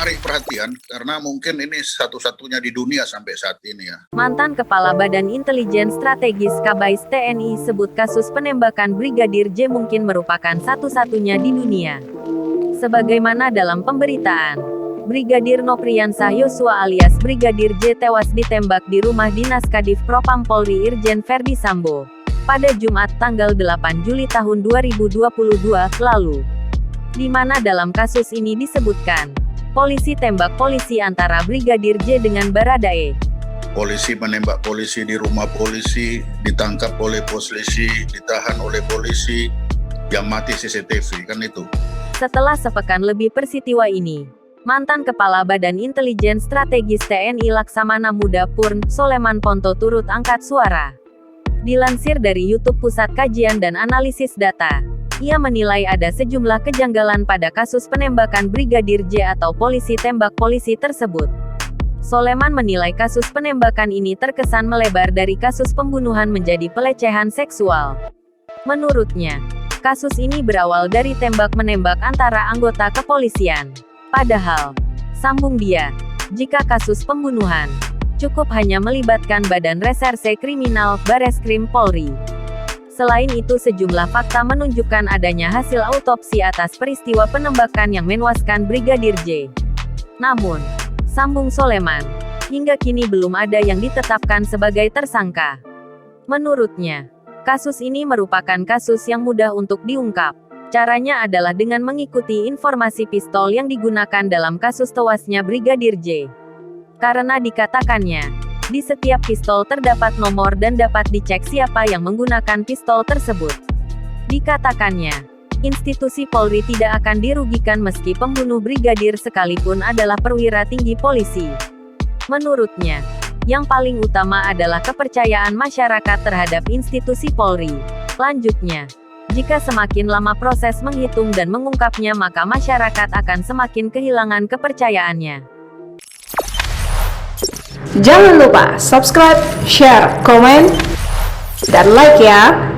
menarik perhatian karena mungkin ini satu-satunya di dunia sampai saat ini ya. Mantan Kepala Badan Intelijen Strategis Kabais TNI sebut kasus penembakan Brigadir J mungkin merupakan satu-satunya di dunia. Sebagaimana dalam pemberitaan, Brigadir Nopriansah Yosua alias Brigadir J tewas ditembak di rumah dinas Kadif Propam Polri Irjen Verdi Sambo pada Jumat tanggal 8 Juli tahun 2022 lalu. Di mana dalam kasus ini disebutkan, polisi tembak polisi antara Brigadir J dengan Baradae. Polisi menembak polisi di rumah polisi, ditangkap oleh polisi, ditahan oleh polisi, yang mati CCTV, kan itu. Setelah sepekan lebih peristiwa ini, mantan Kepala Badan Intelijen Strategis TNI Laksamana Muda Purn, Soleman Ponto turut angkat suara. Dilansir dari YouTube Pusat Kajian dan Analisis Data, ia menilai ada sejumlah kejanggalan pada kasus penembakan Brigadir J atau polisi tembak polisi tersebut. Soleman menilai kasus penembakan ini terkesan melebar dari kasus pembunuhan menjadi pelecehan seksual. Menurutnya, kasus ini berawal dari tembak-menembak antara anggota kepolisian. Padahal, sambung dia, jika kasus pembunuhan, cukup hanya melibatkan Badan Reserse Kriminal, Bareskrim Polri. Selain itu sejumlah fakta menunjukkan adanya hasil autopsi atas peristiwa penembakan yang menewaskan Brigadir J. Namun, sambung Soleman, hingga kini belum ada yang ditetapkan sebagai tersangka. Menurutnya, kasus ini merupakan kasus yang mudah untuk diungkap. Caranya adalah dengan mengikuti informasi pistol yang digunakan dalam kasus tewasnya Brigadir J. Karena dikatakannya, di setiap pistol terdapat nomor dan dapat dicek siapa yang menggunakan pistol tersebut. Dikatakannya, institusi Polri tidak akan dirugikan meski pembunuh brigadir sekalipun adalah perwira tinggi polisi. Menurutnya, yang paling utama adalah kepercayaan masyarakat terhadap institusi Polri. Lanjutnya, jika semakin lama proses menghitung dan mengungkapnya maka masyarakat akan semakin kehilangan kepercayaannya. Jangan lupa subscribe, share, komen, dan like ya.